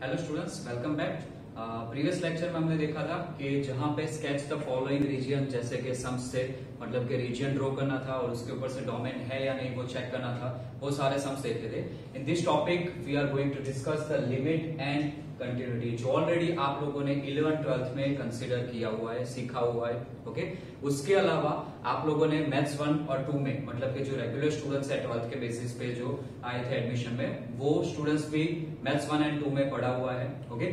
Hello students, welcome back. Previous lecture में हमने देखा था कि जहां पे स्केच द फॉलोइंग रीजन, जैसे कि सम्स से मतलब कि रीजन ड्रॉ करना था और उसके ऊपर से डोमेन है या नहीं वो चेक करना था, वो सारे सम्स देखे थे। In this topic we are going to discuss the limit and continuity, जो ऑलरेडी आप लोगों ने 11th-12th में कंसिडर किया हुआ है, सीखा हुआ है। ओके, उसके अलावा आप लोगों ने मैथ्स 1 और 2 में मतलब कि जो रेगुलर स्टूडेंट्स है 12th के बेसिस पे जो आए थे एडमिशन में, वो स्टूडेंट्स भी मैथ्स 1 एंड 2 में पढ़ा हुआ है। ओके,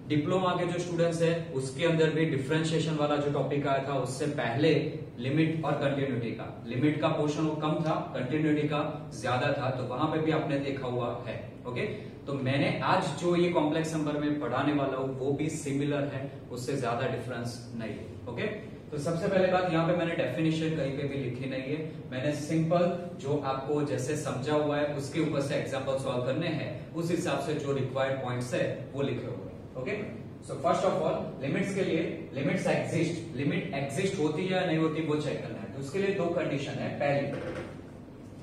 डिप्लोमा के जो स्टूडेंट्स है उसके अंदर भी डिफरेंशिएशन वाला जो टॉपिक आया था उससे पहले लिमिट और कंटिन्यूटी का, लिमिट का पोर्शन वो कम था, कंटिन्यूटी का ज्यादा था, तो वहां पे भी आपने देखा हुआ है। ओके, तो मैंने आज जो ये कॉम्प्लेक्स नंबर में पढ़ाने वाला हूं वो भी सिमिलर है, उससे ज्यादा डिफरेंस नहीं है। ओके, तो सबसे पहले बात, यहाँ पे मैंने डेफिनेशन कहीं पे भी लिखी नहीं है, मैंने सिंपल जो आपको जैसे समझा हुआ है उसके ऊपर से एग्जांपल सॉल्व करने हैं, उस हिसाब से जो रिक्वायर्ड पॉइंट्स है वो लिखे हुए हैं। Okay, so first of all limits के लिए, लिमिट्स एग्जिस्ट, लिमिट एग्जिस्ट होती है या नहीं होती वो चेक करना है। तो उसके लिए दो कंडीशन है। पहली,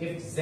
इफ z,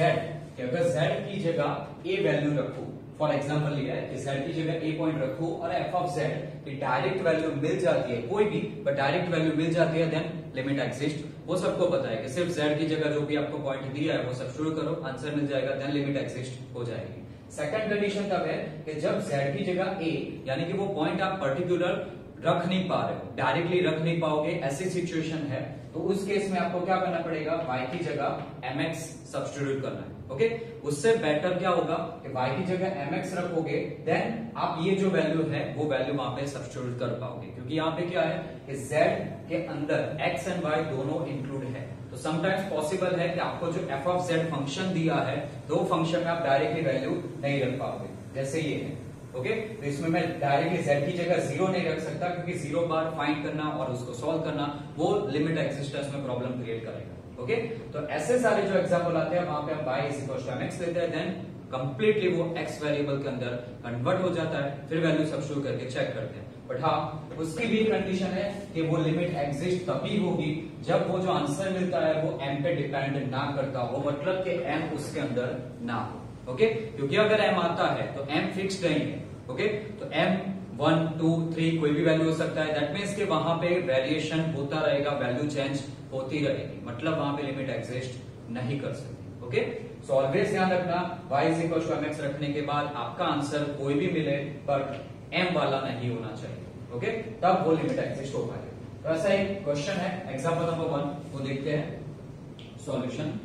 अगर z की जगह a वैल्यू रखूं, फॉर एग्जाम्पल लिया है कि z की जगह a पॉइंट रखूं और f ऑफ z की डायरेक्ट वैल्यू मिल जाती है, कोई भी बट डायरेक्ट वैल्यू मिल जाती है, देन लिमिट एग्जिस्ट। वो सबको पता है कि सिर्फ z की जगह जो भी आपको पॉइंट दिया है वो सब्स्टिट्यूट करो, आंसर मिल जाएगा, देन लिमिट एग्जिस्ट हो जाएगी। सेकंड कंडीशन तब है कि जब z की जगह a, यानी कि वो पॉइंट आप पर्टिकुलर रख नहीं पा रहे हो, डायरेक्टली रख नहीं पाओगे, ऐसी सिचुएशन है, तो उस केस में आपको क्या करना पड़ेगा, y की जगह mx सब्स्टिट्यूट करना है। ओके, उससे बेटर क्या होगा कि y की जगह mx रखोगे, देन आप ये जो वैल्यू है वो वैल्यू वहां पे सब्स्टिट्यूट कर पाओगे, क्योंकि यहाँ पे क्या है कि z के अंदर x एंड y दोनों इंक्लूड है। तो समटाइम्स पॉसिबल है कि आपको जो f ऑफ z फंक्शन दिया है, दो फंक्शन में आप डायरेक्टली वैल्यू नहीं रख पाओगे, जैसे ये है। ओके, तो इसमें मैं डायरेक्टली z की जगह 0 नहीं रख सकता, क्योंकि 0 बार फाइंड करना और उसको सॉल्व करना वो लिमिट एग्जिस्टेंस में प्रॉब्लम क्रिएट करेगा। ओके, तो ऐसे सारे जो एग्जांपल आते हैं वहां पे हम y इक्वल टू mx लेते हैं, देन कंप्लीटली वो x वेरिएबल के अंदर कन्वर्ट हो जाता है, फिर वैल्यू सब्स्टिट्यूट करके चेक करते हैं। बट हाँ, उसकी भी कंडीशन है कि वो लिमिट एग्जिस्ट तभी होगी जब वो जो आंसर मिलता है वो m पे डिपेंड ना करता हो, मतलब कि m उसके अंदर ना हो। ओके, क्योंकि अगर m आता है तो m फिक्स्ड नहीं है। ओके, तो m 1 2 3 कोई भी वैल्यू हो सकता है, दैट मीन्स कि वहां पे वेरिएशन होता रहेगा, वैल्यू चेंज होती रहेगी, मतलब वहां पे लिमिट एग्जिस्ट नहीं कर सकती। ओके, सो ऑलवेज ध्यान रखना, y is equal to mx रखने के बाद आपका आंसर कोई भी मिले बट m वाला नहीं होना चाहिए। ओके, तब वो लिमिट एग्जिस्ट हो पाएगी। तो ऐसा एक क्वेश्चन है, एग्जांपल नंबर 1 वो देखते हैं सॉल्यूशन।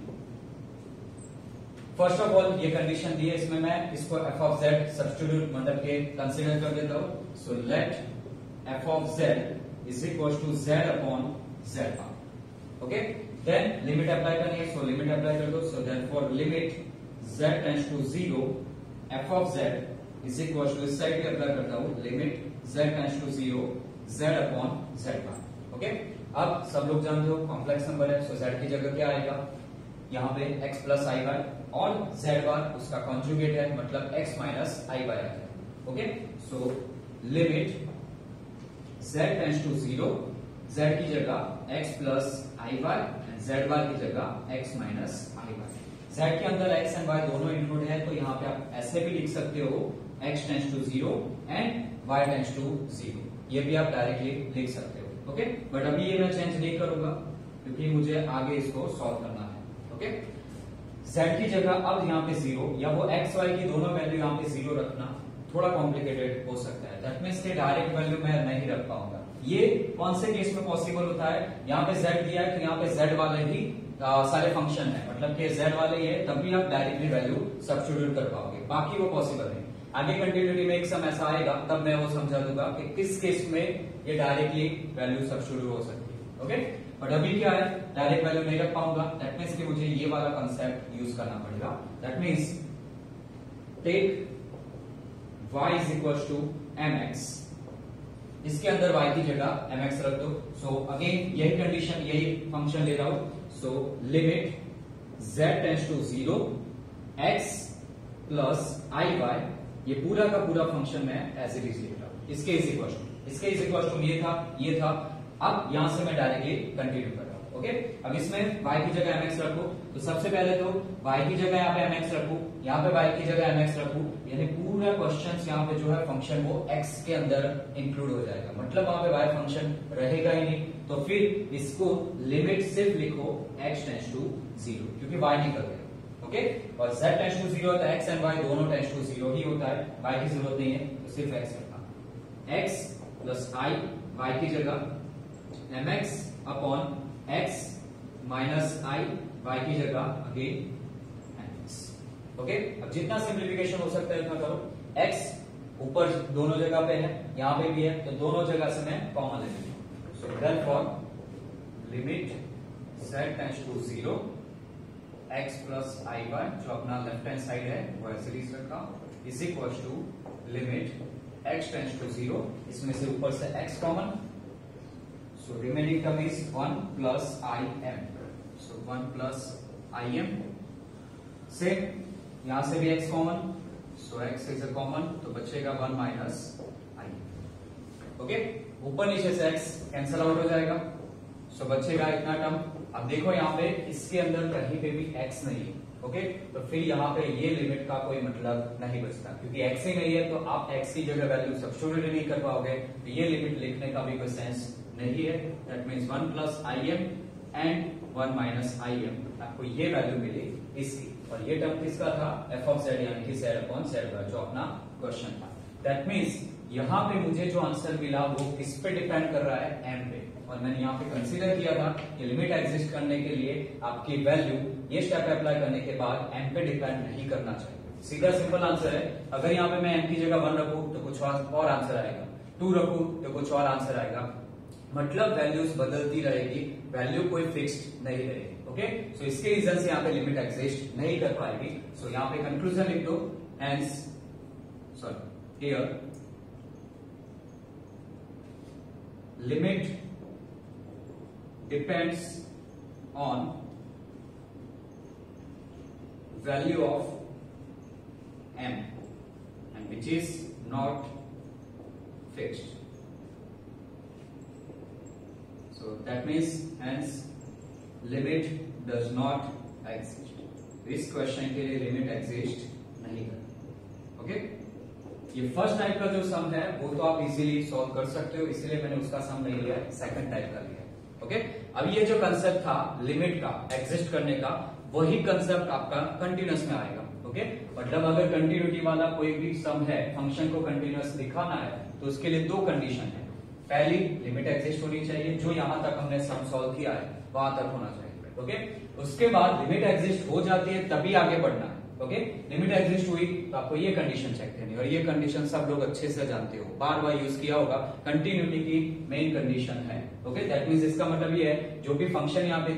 फर्स्ट ऑफ ऑल ये कंडीशन दी है, इसमें मैं इसको f ऑफ z सब्स्टिट्यूट मतलब के कंसीडर कर देता हूं। So let f of z is equal to z upon z bar. Okay, then limit apply करनी है, सो लिमिट अप्लाई कर दो। So therefore limit z tends to 0 f of z is equal to, इस side पे apply करता हूं, limit z tends to 0 z upon z bar. Okay, अब सब लोग जानते हो कॉम्प्लेक्स नंबर है, सो z की जगह क्या आएगा, यहाँ पे x प्लस आई बार और z बार उसका कॉन्जुगेट है, मतलब x माइनस आई बार है। Okay, so limit z tends to 0, z की जगह x plus i bar and z bar की जगह x minus i bar. z के अंदर x एंड y दोनों इंक्लूड है, तो यहाँ पे आप ऐसे भी लिख सकते हो x tends to 0 and y tends to 0, ये भी आप डायरेक्टली लिख सकते हो। ओके, बट अभी ये मैं चेंज नहीं करूंगा क्योंकि मुझे आगे इसको सॉल्व करना है। ओके, z की जगह अब यहाँ पे 0 या वो x y की दोनों वैल्यू यहाँ पे 0 रखना थोड़ा कॉम्प्लिकेटेड हो सकता है, दैट मींस के डायरेक्ट वैल्यू मैं नहीं रख पाऊंगा। ये कौन से केस में पॉसिबल होता है, यहाँ पे z दिया है तो यहाँ पे z वाले ही सारे फंक्शन है, मतलब कि z वाले ही है, तब भी आप डायरेक्टली वैल्यू सब्स्टिट्यूट कर पाओगे, बाकी वो पॉसिबल नहीं। आगे कंटिन्यूटी में एक समय ऐसा आएगा तब मैं वो समझा दूंगा कि किस केस में ये डायरेक्टली वैल्यू सब्स्टिट्यूट हो सकती है। ओके, बट अभी क्या है, डायरेक्ट वैल्यू नहीं रख पाऊंगा, दैट मीन्स कि मुझे ये वाला कंसेप्ट यूज करना पड़ेगा। That means take y is equal to mx, इसके अंदर y की जगह mx रख दो। सो अगेन यही कंडीशन, यही फंक्शन ले रहा हूं। So limit z tends to 0 x plus i by, ये पूरा का पूरा फंक्शन मैं एज इट इज लिख रहा हूं, इसके इज इक्वल टू ये था। अब यहां से मैं डायरेक्टली कंटिन्यू कर रहा हूं। ओके, अब इसमें y की जगह mx रखो, तो सबसे पहले तो y की जगह यहाँ पे mx रखू, यहाँ पे y की जगह mx रखू, यानी पूरा क्वेश्चन यहाँ पे जो है फंक्शन वो x के अंदर इंक्लूड हो जाएगा, मतलब वहां पे y फंक्शन रहेगा ही नहीं। तो फिर इसको लिमिट सिर्फ लिखो x टेंड्स टू 0, क्योंकि y निकल गया। ओके, और z टेंड्स टू 0 होता है, x एंड y दोनों टेंड्स टू 0 ही होता है, y की जरूरत नहीं है, तो सिर्फ x रखना। x प्लस i y की जगह mx upon x minus i y की जगह अगेन mx। ओके, अब जितना सिंप्लीफिकेशन हो सकता है उतना करो। x ऊपर दोनों जगह पे है, यहाँ पे भी है, तो दोनों जगह से मैं कॉमन ले लूंगा। So therefore limit z tends to 0 x plus i y, जो अपना लेफ्ट हैंड साइड है वो ऐसे ही रखा, is equal to limit x tends to 0, इसमें से ऊपर से x common, so remaining term is 1 plus i m, so 1 plus i m। Same यहां से भी x common, so x is a common, तो बचेगा 1 माइनस i। ओके, ऊपर नीचे से x कैंसल आउट हो जाएगा, सो बचेगा इतना टर्म। अब देखो यहाँ पे इसके अंदर कहीं पे भी x नहीं है, ओके, तो फिर यहाँ पे ये लिमिट का कोई मतलब नहीं बचता, क्योंकि x ही नहीं है तो आप x की जगह वैल्यू सब्स्टिट्यूट नहीं कर पाओगे, तो ये लिमिट लिखने का भी कोई सेंस नहीं है। That means 1 plus i m and 1 minus i m, आपको ये वैल्यू मिली इसकी, और ये टर्म किसका था, f ऑफ z, यानी कि z अपॉन z, जो अपना क्वेश्चन था। दैट मीन्स यहाँ पे मुझे जो आंसर मिला वो किस पे डिपेंड कर रहा है, m पे, और मैंने यहाँ पे कंसीडर किया था कि लिमिट एग्जिस्ट करने के लिए आपकी वैल्यू ये स्टेप अप्लाई करने के बाद m पे डिपेंड नहीं करना चाहिए। सीधा सिंपल आंसर है, अगर यहाँ पे मैं m की जगह 1 रखूं तो कुछ और आंसर आएगा, 2 रखूं तो कुछ और आंसर आएगा, मतलब वैल्यूज बदलती रहेगी, वैल्यू कोई फिक्स्ड नहीं रहेगी। ओके, सो इसके रीजन से यहाँ पे लिमिट एग्जिस्ट नहीं कर पाएगी। सो यहाँ पे कंक्लूजन लिख दो, hence sorry here limit depends on value of m and which is not fixed, so that means hence limit does not exist। इस क्वेश्चन के लिए लिमिट एग्जिस्ट नहीं करती। ओके, ये फर्स्ट टाइप का जो सम है वो तो आप इजीली सॉल्व कर सकते हो, इसलिए मैंने उसका सम नहीं लिया, सेकंड टाइप का लिया। ओके, अब ये जो कंसेप्ट था लिमिट का एग्जिस्ट करने का, वही कंसेप्ट आपका कंटिन्यूअस में आएगा। ओके, मतलब अगर कंटिन्यूटी वाला कोई भी सम है, फंक्शन को कंटिन्यूअस दिखाना है, तो उसके लिए 2 कंडीशन है। पहली, लिमिट एग्जिस्ट होनी चाहिए, जो यहां तक हमने सम सॉल्व किया है वहां तक होना चाहिए। ओके, उसके बाद लिमिट एग्जिस्ट हो जाती है तभी आगे बढ़ना है। ओके, लिमिट एग्जिस्ट हुई तो आपको ये कंडीशन चेक करनी है, और ये कंडीशन सब लोग अच्छे से जानते हो, बार बार यूज किया होगा, कंटिन्यूटी की मेन कंडीशन है। ओके, दैट मींस इसका मतलब ये है जो भी फंक्शन यहाँ पे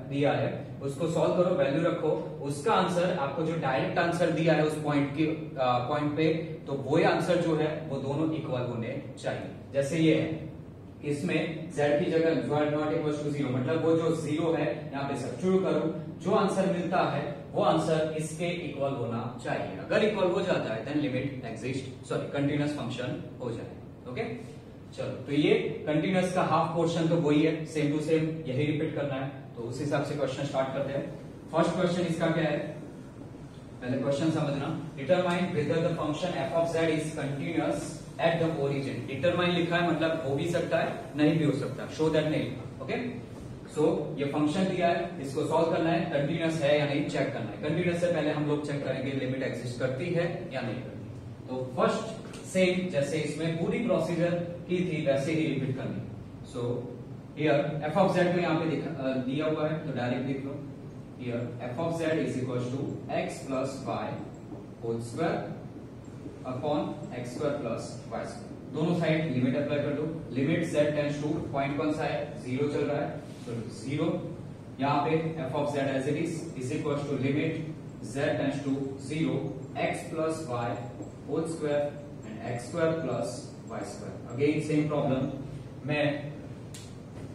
दिया है उसको सॉल्व करो, वैल्यू रखो, उसका आंसर आपको जो डायरेक्ट आंसर दिया है उस पॉइंट पे, तो वो आंसर जो है वो दोनों इक्वल होने चाहिए। जैसे ये है, इसमें z की जगह नॉट इक्वल टू 0, मतलब वो जो 0 है यहाँ पे सब्स्टिट्यूट करो, जो आंसर मिलता है वो आंसर इसके इक्वल होना चाहिए। अगर इक्वल हो जाता है then limit exist, sorry continuous function हो जाए। ओके, चलो, तो ये कंटिन्यूअस का हाफ पोर्शन तो वही है, सेम टू सेम यही रिपीट करना है, तो उस हिसाब से क्वेश्चन स्टार्ट करते हैं। फर्स्ट क्वेश्चन इसका क्या है, पहले क्वेश्चन समझना। Determine whether the function f of z is continuous at the origin. Determine लिखा है मतलब हो भी सकता है, नहीं भी हो सकता, शो दैट नहीं लिखा। ओके, सो ये फंक्शन दिया है, इसको सॉल्व करना है, कंटिन्यूअस है या नहीं चेक करना है। कंटिन्यूअस से पहले हम लोग चेक करेंगे लिमिट एग्जिस्ट करती है या नहीं करती। तो फर्स्ट सेम जैसे इसमें पूरी प्रोसीजर की थी वैसे ही रिपीट करनी। सो हियर f ऑफ z को यहाँ पे दिया हुआ है, तो डायरेक्ट लिख लो, here f of z is equal to x plus y whole square upon x square plus y square. दोनों साइड लिमिट अप्लाई कर दो। Limit z tends to point कौन सा है, 0 चल रहा है, तो 0, यहाँ पे f of z as it is equal to limit z tends to 0 x plus y whole square and x square plus y square. Again same problem, मैं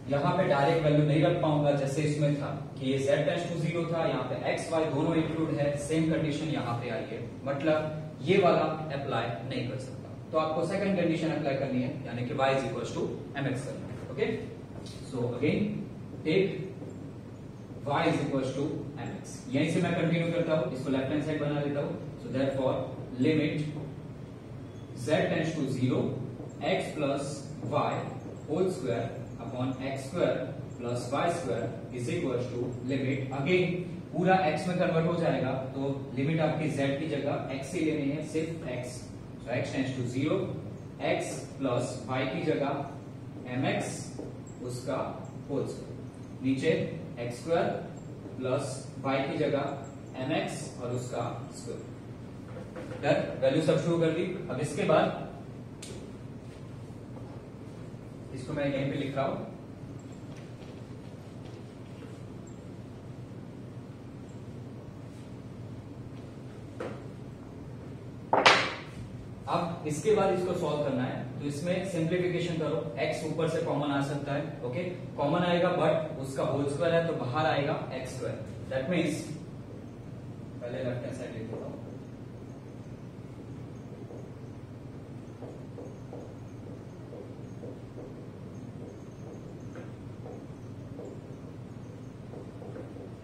यहाँ पे डायरेक्ट वैल्यू नहीं रख पाऊंगा जैसे इसमें था कि ये z टेंड्स टू 0 था, यहाँ पे x y दोनों इंक्लूड है, सेम कंडीशन यहाँ पे आई है, मतलब ये वाला अप्लाई नहीं कर सकता, तो आपको सेकंड कंडीशन अप्लाई करनी है, यानी कि y is equal to mx करना है। Okay, so again take y is equal to mx। यहीं से मैं कंटिन्यू करता हूं, इसको लेफ्ट हैंड साइड बना लेता हूं। So therefore limit z tends to 0 x plus y whole square upon x square plus y square is equal to limit, again पूरा x में कन्वर्ट हो जाएगा तो लिमिट आपकी z की जगह x से लेनी है, सिर्फ x। So x tends to 0 x plus y की जगह mx उसका होल स्क्वायर, नीचे x स्क्वायर प्लस y की जगह mx और उसका स्क्वायर। वैल्यू सब शुरू कर दी। अब इसके बाद इसको मैं यहीं पे लिख रहा हूं, अब इसके बाद इसको सॉल्व करना है तो इसमें सिंप्लीफिकेशन करो, x ऊपर से कॉमन आ सकता है, ओके कॉमन आएगा बट उसका होल स्क्वायर है तो बाहर आएगा x स्क्वायर। दैट मीन्स पहले लेफ्ट हैंड साइड लिख देता हूं,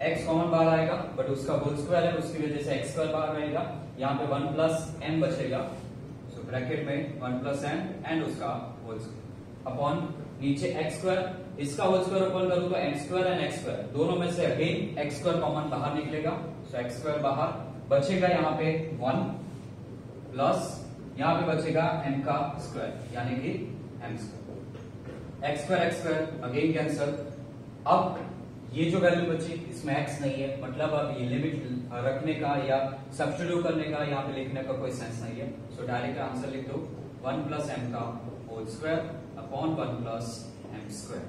x कॉमन बाहर आएगा बट उसका होल स्क्वायर है, उसकी वजह से x स्क्वायर बाहर रहेगा। यहाँ पे 1 प्लस m बचेगा, सो ब्रैकेट में 1 प्लस m एंड उसका होल स्क्वायर अपॉन नीचे x स्क्वायर, इसका होल स्क्वायर ओपन करूं तो m square and x square दोनों में से अगेन x स्क्वायर कॉमन बाहर निकलेगा, सो x स्क्वायर बाहर बचेगा, यहाँ पे 1 प्लस यहाँ पे बचेगा m का स्क्वायर यानी कि m square, x square again cancel. अब ये जो वैल्यू बची इसमें x नहीं है, मतलब अब ये लिमिट रखने का या सब्स्टिट्यूट करने का यहाँ पे लिखने का कोई सेंस नहीं है। सो डायरेक्ट आंसर लिख दो 1 प्लस m का whole square upon 1 plus m square.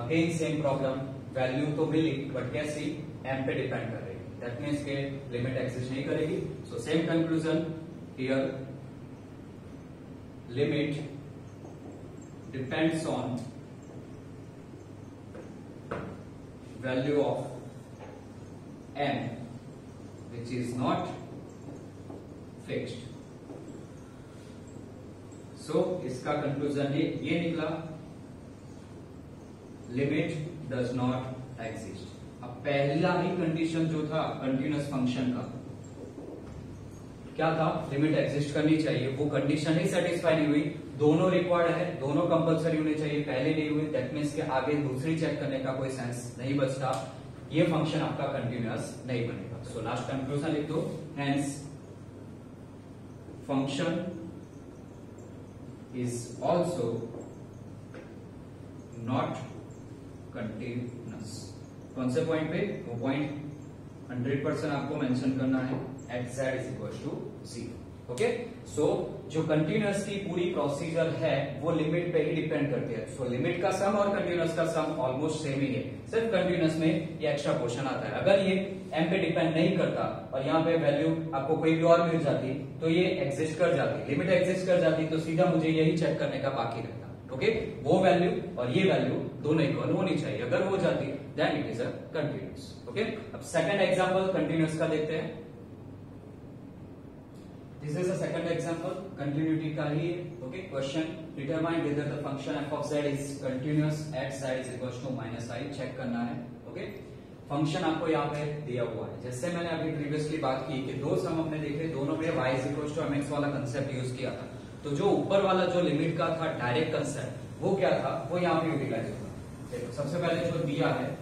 Again same problem, value तो मिली बट कैसी, m पे डिपेंड कर रही है, दैट मीन्स के लिमिट एग्जिस्ट नहीं करेगी। So same conclusion here, limit depends on value of m which is not fixed। so इसका कंक्लूजन ये निकला, लिमिट डज नॉट एग्जिस्ट। अब पहला ही कंडीशन जो था कंटिन्यूअस फंक्शन का क्या था, लिमिट एग्जिस्ट करनी चाहिए, वो कंडीशन ही सेटिस्फाई नहीं हुई। दोनों रिक्वायर्ड है, दोनों कंपलसरी होने चाहिए, पहले नहीं हुई, दैट मीन्स के आगे दूसरी चेक करने का कोई सेंस नहीं बचता, ये फंक्शन आपका कंटिन्यूअस नहीं बनेगा। सो लास्ट कंक्लूजन लिख दो, hence function is also not continuous. कौन से पॉइंट पे, वो पॉइंट 100% आपको मेंशन करना है, at z is equal to 0। Okay, so जो कंटिन्यूअस की पूरी प्रोसीजर है वो लिमिट पे ही डिपेंड करती है। सो लिमिट का सम और कंटिन्यूअस का सम ऑलमोस्ट सेम ही है, सिर्फ कंटिन्यूअस में ये एक्स्ट्रा पोर्शन आता है। अगर ये m पे डिपेंड नहीं करता और यहाँ पे वैल्यू आपको कोई भी और मिल जाती तो ये एग्जिस्ट कर जाती, लिमिट एग्जिस्ट कर जाती, तो सीधा मुझे यही चेक करने का बाकी रहता। ओके, वो वैल्यू और ये वैल्यू दोनों इक्वल होनी चाहिए, अगर हो जाती then it is a continuous. Okay, अब सेकंड एग्जांपल कंटिन्यूअस का देखते हैं। This is a second example, continuity का ही है। Okay, question determine whether the function f of z is continuous at z is equal to -i, check करना है। Okay, function आपको यहाँ पे दिया हुआ है, जैसे मैंने अभी प्रीवियसली बात की कि दो सम हमने देखे, दोनों में y is equal to mx वाला कंसेप्ट यूज किया था। तो जो ऊपर वाला जो लिमिट का था डायरेक्ट कंसेप्ट, वो क्या था, वो यहाँ पे यूटिलाइज होगा। देखो सबसे पहले जो दिया है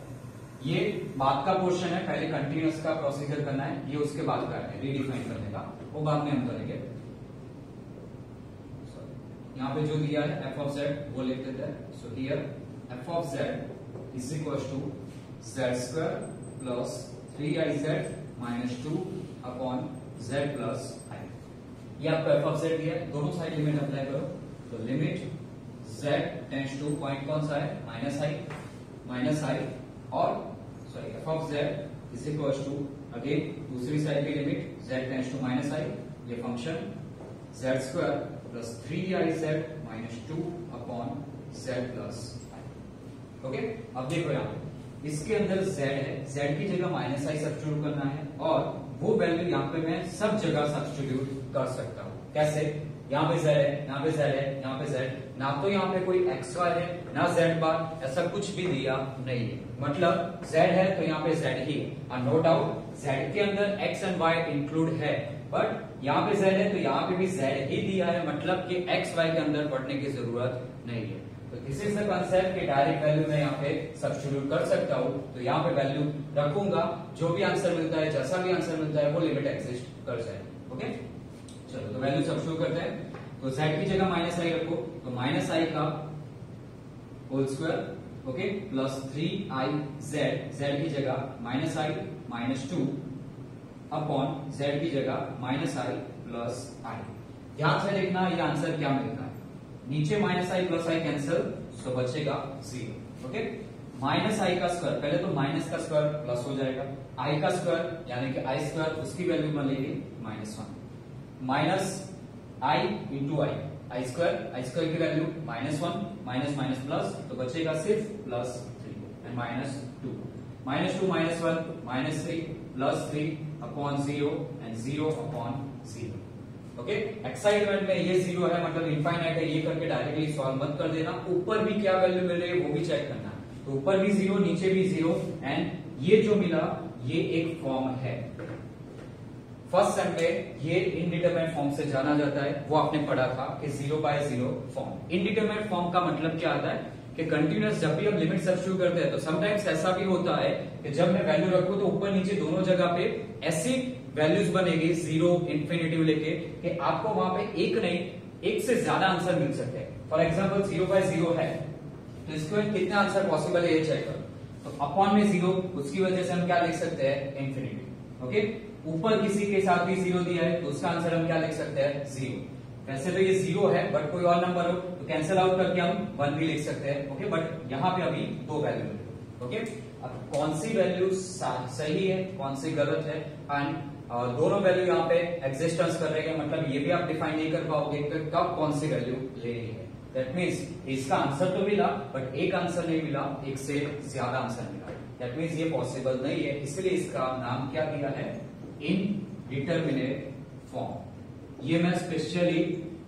ये बाद का पोर्शन है, पहले कंटिन्यूअस का प्रोसीजर करना है, ये उसके बाद का है रीडिफाइन करने का, वो बाद में हम करेंगे। यहाँ पे जो दिया है f of z वो लिख देते हैं। So here f of z is equal to z square plus 3iz minus 2 upon z plus i। ये आपको f of z दिया है, दोनों साइड लिमिट अप्लाई करो। तो limit z tends to point कौन सा है, माइनस i और sorry f of z is equal to again दूसरी साइड की limit z tends to minus i, ये function z square plus 3iz minus 2 upon z plus i। Okay, अब देखो यहाँ इसके अंदर z है, z की जगह माइनस i सब्स्टिट्यूट करना है और वो वैल्यू यहाँ पे मैं सब जगह सब्स्टिट्यूट कर सकता हूँ। कैसे, यहाँ पे z है, यहाँ पे z है, यहाँ पे z, ना तो यहाँ पे कोई xy है ना z बार, ऐसा कुछ भी दिया नहीं है। मतलब z है तो यहाँ पे z ही है। नो डाउट z के अंदर x एंड y इंक्लूड है, बट यहाँ पे z है तो यहाँ पे भी z ही दिया है, मतलब कि x y के अंदर पढ़ने की जरूरत नहीं है। तो दिस इज द कांसेप्ट कि डायरेक्ट वैल्यू में यहाँ पे सब्स्टिट्यूट कर सकता हूँ, तो यहाँ पे वैल्यू रखूंगा, जो भी आंसर मिलता है, जैसा भी आंसर मिलता है वो लिमिट एग्जिस्ट कर जाए। ओके, चलो तो वैल्यू सब्स्टिट्यूट करते हैं। तो z की जगह माइनस आई रखो, तो माइनस आई का whole square, okay, plus 3i z की जगह minus I minus 2 upon z की जगह माइनस आई प्लस आई। ध्यान से देखना ये आंसर क्या मिलता है। नीचे minus I plus I cancel, सो बचेगा 0। ओके, माइनस आई का स्क्वायर, पहले तो माइनस का स्क्वायर प्लस हो जाएगा, आई का स्क्वायर यानी कि आई स्क्वायर, उसकी वैल्यू बनेगी -1, माइनस आई इंटू आई स्क्वायर की वैल्यू -1 माइनस माइनस प्लस, तो बचेगा सिर्फ +3 and -2 -1 -3 +3 upon 0 and 0 upon 0। Okay, excitement में ये 0 है मतलब इनफाइनाइट है, ये करके डायरेक्टली सॉल्व मत कर देना। ऊपर भी क्या वैल्यू मिल रही है वो भी चेक करना है। तो ऊपर भी 0 नीचे भी 0, एंड ये जो मिला ये एक फॉर्म है। फर्स्ट सेम में ये इनडिटरमिनेट फॉर्म से जाना जाता है, वो आपने पढ़ा था कि 0/0 फॉर्म। इनडिटरमिनेट फॉर्म का मतलब क्या आता है कि कंटिन्यूअस जब भी हम लिमिट सब्स्टिट्यूट करते हैं तो समटाइम्स ऐसा भी होता है कि जब मैं वैल्यू रखूं तो ऊपर नीचे दोनों जगह पे ऐसी वैल्यूज बनेगी 0 इंफिनिटी लेके कि आपको वहां पे एक नहीं एक से ज्यादा आंसर मिल सकते हैं। फॉर एग्जाम्पल 0/0 है तो इसके बाद कितने आंसर पॉसिबल है ये चेक करो। तो अपॉन में 0, उसकी वजह से हम क्या लिख सकते हैं, इंफिनिटी। ओके, ऊपर किसी के साथ भी 0 दिया है तो उसका आंसर हम क्या लिख सकते हैं, 0। वैसे तो ये 0 है बट कोई और नंबर हो तो कैंसिल आउट करके हम 1 भी लिख सकते हैं। ओके, बट यहाँ पे अभी 2 वैल्यू है। ओके, अब कौन सी वैल्यू सही है कौन सी गलत है, एंड दोनों वैल्यू यहाँ पे एग्जिस्टेंस कर रहे हैं, मतलब ये भी आप डिफाइन नहीं कर पाओगे कि कब कौन सी वैल्यू ले रही है। दैट मीन्स इसका आंसर तो मिला बट एक आंसर नहीं मिला, एक से ज्यादा आंसर मिला। दैट मीन्स ये पॉसिबल नहीं है, इसलिए इसका नाम क्या दिया है, इनडिटरमिनेट फॉर्म। ये मैं स्पेशली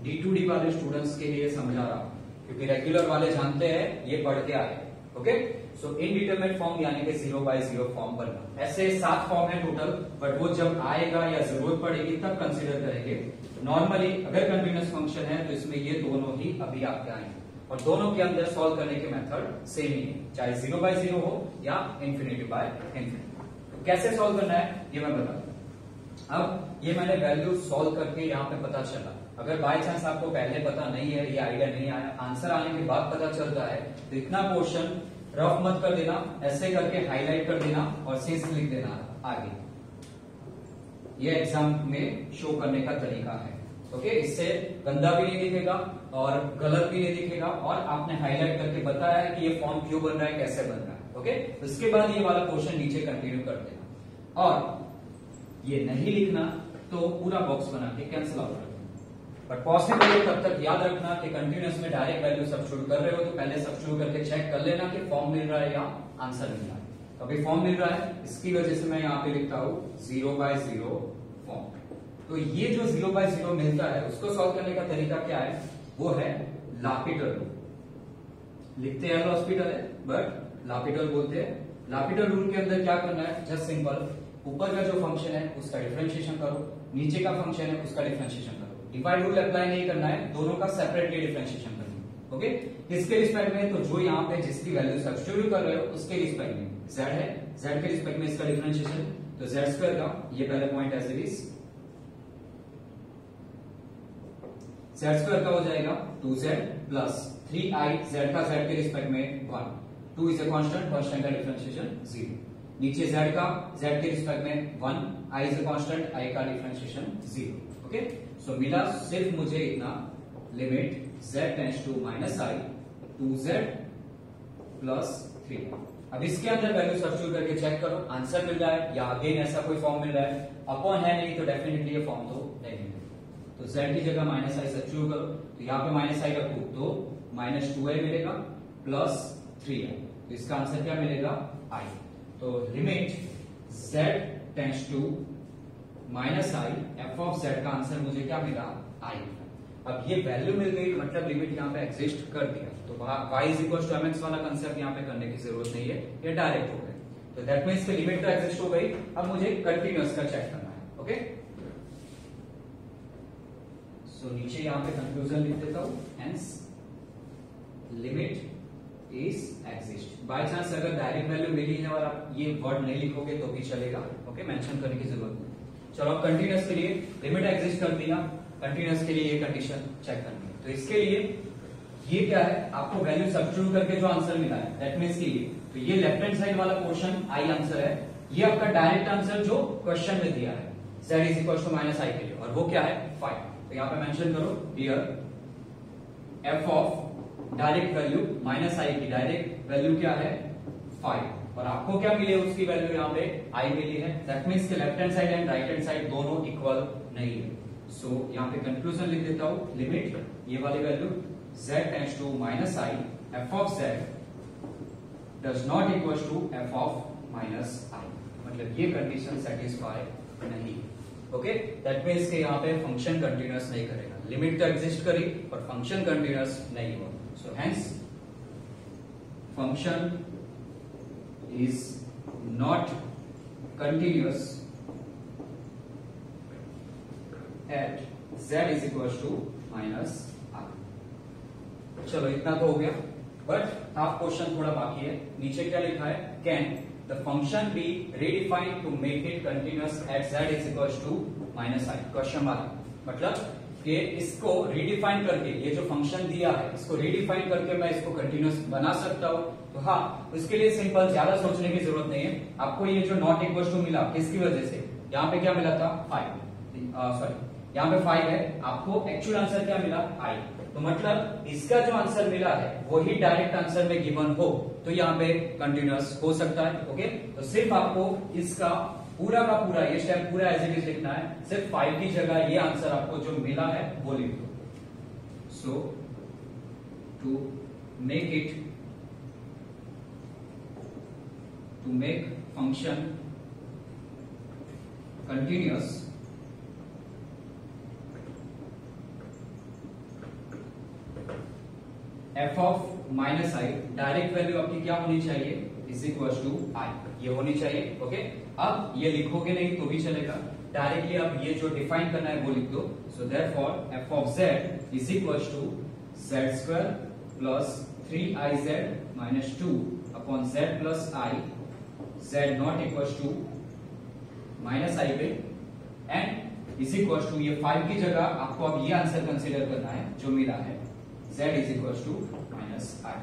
D2D वाले स्टूडेंट्स के लिए समझा रहा हूं क्योंकि रेगुलर वाले जानते हैं ये पढ़ के आए। ओके, सो इनडिटरमिनेट फॉर्म यानी कि 0/0 फॉर्म बनना। ऐसे 7 फॉर्म है टोटल, बट वो जब आएगा या जरूरत पड़ेगी तब कंसीडर करेंगे। नॉर्मली अगर कंटिन्यूअस फंक्शन है तो इसमें ये दोनों ही अभी आपके आएंगे और दोनों के अंदर सॉल्व करने के मेथड सेम ही है, चाहे 0/0 हो या इंफिनिटी। तो कैसे सॉल्व करना है ये मैं बताता हूं। अब ये मैंने वैल्यू सॉल्व करके यहाँ पे पता चला, अगर बाय चांस आपको पहले पता नहीं है, ये आइडिया नहीं आया, आंसर आने के बाद पता चलता है तो इतना पोर्शन रफ मत कर देना, ऐसे करके हाईलाइट कर देना और सिंस लिख देना आगे। ये एग्जाम में शो करने का तरीका है। ओके, इससे गंदा भी नहीं दिखेगा और गलत भी नहीं दिखेगा, और आपने हाईलाइट करके बताया है कि ये फॉर्म क्यों बन रहा है, कैसे बन रहा है। ओके, उसके बाद ये वाला पोर्शन नीचे कंटिन्यू कर देना, और ये नहीं लिखना तो पूरा बॉक्स बना के कैंसिल आउट कर देना। बट पॉसिबल है तब तक याद रखना कि कंटिन्यूअस में डायरेक्ट वैल्यू सब्स्टिट्यूट कर रहे हो तो पहले सब्स्टिट्यूट करके चेक कर लेना कि फॉर्म मिल रहा है या आंसर मिल रहा है। तो अभी फॉर्म मिल रहा है, इसकी वजह से मैं यहाँ पे लिखता हूं 0/0 फॉर्म। तो ये जो 0/0 मिलता है उसको सॉल्व करने का तरीका क्या है, वो है लापिटल रूल। लिखते हैं हॉस्पिटल है बट लापिटल बोलते हैं। लापिटल रूल के अंदर क्या करना है, जस्ट सिंपल, ऊपर का जो फंक्शन है उसका डिफरेंशिएशन करो, नीचे का फंक्शन है उसका डिफरेंशिएशन करो। डिवाइड रूल अप्लाई नहीं करना है, दोनों का सेपरेटली डिफरेंशिएशन करना है। ओके, किसके रिस्पेक्ट में, तो जो यहाँ पे जिसकी वैल्यू सब्स्टिट्यूट कर रहे हो उसके रिस्पेक्ट में। z है, z के रिस्पेक्ट में इसका डिफरेंशिएशन, तो z² का ये पहले point as it is, z² का हो जाएगा 2z प्लस 3i, z का z के रिस्पेक्ट में 1, 2 इज ए कांस्टेंट, कांस्टेंट का डिफरेंशिएशन 0। नीचे z का z के रिस्पेक्ट में 1, i is a constant, i का डिफरेंशिएशन 0। ओके, सो मिला सिर्फ मुझे इतना, limit z tends to -i 2z plus 3। अब इसके अंदर वैल्यू सब्स्टिट्यूट करके चेक करो, आंसर मिल रहा है या अगेन ऐसा कोई फॉर्म मिल रहा है, अपॉन है नहीं तो डेफिनेटली ये फॉर्म तो नहीं मिलेगा। तो z की जगह -i सब्स्टिट्यूट करो, तो यहाँ पे -i रखो तो -2i मिलेगा प्लस 3i, तो इसका आंसर क्या मिलेगा, i। तो limit z tends to -i, f of z का आंसर मुझे क्या मिला, i। अब ये वैल्यू मिल गई मतलब लिमिट यहाँ पे एग्जिस्ट कर दिया, तो y is equal to mx वाला कंसेप्ट यहाँ पे करने की जरूरत नहीं है, ये डायरेक्ट हो गए। तो दैट मीन्स कि लिमिट तो एग्जिस्ट हो गई, अब मुझे कंटिन्यूअस का चेक करना है। ओके, सो नीचे यहाँ पे कंक्लूजन लिख देता हूं, hence limit is exist. By chance अगर डायरेक्ट वैल्यू मिली है और आप ये वर्ड नहीं लिखोगे तो भी चलेगा, ओके, मेंशन करने की जरूरत नहीं। चलो अब कंटिन्यूअस के लिए लिमिट एग्जिस्ट कर दिया, कंटिन्यूअस के लिए ये कंडीशन चेक करनी है। तो इसके लिए ये क्या है, आपको वैल्यू सब्स्टिट्यूट करके जो आंसर मिला है दैट मींस कि तो ये लेफ्ट हैंड साइड वाला पोर्शन आई आंसर है, ये आपका डायरेक्ट आंसर जो क्वेश्चन में दिया है z is equal to minus i के लिए, और वो क्या है 5। तो यहाँ पे मेंशन करो here f of direct value minus i की डायरेक्ट वैल्यू क्या है 5, और आपको क्या मिले उसकी वैल्यू यहाँ पे आई मिली है। That means left hand side and right hand side दोनों इक्वल नहीं है। सो यहाँ पे कंक्लूजन लिख देता हूं, लिमिट ये वाली value z tends to minus i f of z does not equal to f of minus i, मतलब ये कंडीशन सेटिस्फाई नहीं। ओके, दैट मींस कि यहाँ पे फंक्शन कंटिन्यूअस नहीं करेगा, लिमिट तो एग्जिस्ट करी पर फंक्शन कंटिन्यूअस नहीं हुआ। So hence function is not continuous at z is equal to minus i. चलो इतना तो हो गया, बट हाफ क्वेश्चन थोड़ा बाकी है। नीचे क्या लिखा है, can the function be redefined to make it continuous at z is equal to minus I, question mark. मतलब कि इसको रीडिफाइन करके, ये जो फंक्शन दिया है इसको रीडिफाइन करके मैं इसको कंटिन्यूअस बना सकता हूं। तो हाँ, उसके लिए सिंपल, ज्यादा सोचने की जरूरत नहीं है। आपको ये जो नॉट इक्वल टू मिला किसकी वजह से, यहाँ पे क्या मिला था 5, सॉरी यहाँ पे 5 है, आपको एक्चुअल आंसर क्या मिला i। तो मतलब इसका जो आंसर मिला है वही डायरेक्ट आंसर में गिवन हो तो यहाँ पे कंटिन्यूअस हो सकता है। ओके, तो सिर्फ आपको इसका पूरा का पूरा ये स्टेप पूरा एज इट इज लिखना है, सिर्फ 5 की जगह ये आंसर आपको जो मिला है वो लिख दो। So to make function continuous f of minus i, direct value आपकी क्या होनी चाहिए इज इक्वल टू आई, ये होनी चाहिए। ओके, अब ये लिखोगे नहीं तो भी चलेगा, डायरेक्टली अब ये जो डिफाइन करना है वो लिख दो। So therefore f of z is equal to z square plus 3iz minus 2 upon z plus i, z not equal to minus i पे, एंड इज इक्वल टू ये 5 की जगह आपको अब ये आंसर कंसीडर करना है जो मिला है z is equal to minus i.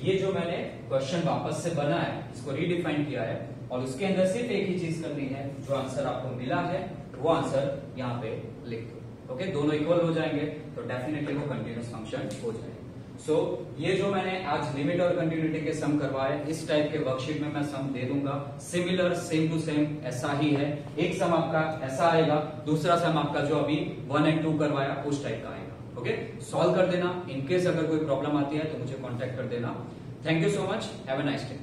ये जो मैंने क्वेश्चन वापस से बना है इसको रीडिफाइन किया है, और उसके अंदर सिर्फ एक ही चीज करनी है, जो आंसर आपको मिला है वो आंसर यहाँ पे लिख दो। ओके, दोनों इक्वल हो जाएंगे तो डेफिनेटली वो कंटिन्यूअस फंक्शन हो जाएगा। सो ये जो मैंने आज लिमिट और कंटिन्यूटी के सम करवाए, इस टाइप के वर्कशीट में मैं सम दे दूंगा, सिमिलर सेम टू सेम ऐसा ही है। एक सम आपका ऐसा आएगा, दूसरा सम आपका जो अभी 1 और 2 करवाया उस टाइप का आएगा। ओके, सॉल्व कर देना। इनकेस अगर कोई प्रॉब्लम आती है तो मुझे कांटेक्ट कर देना। Thank you so much, have a nice day.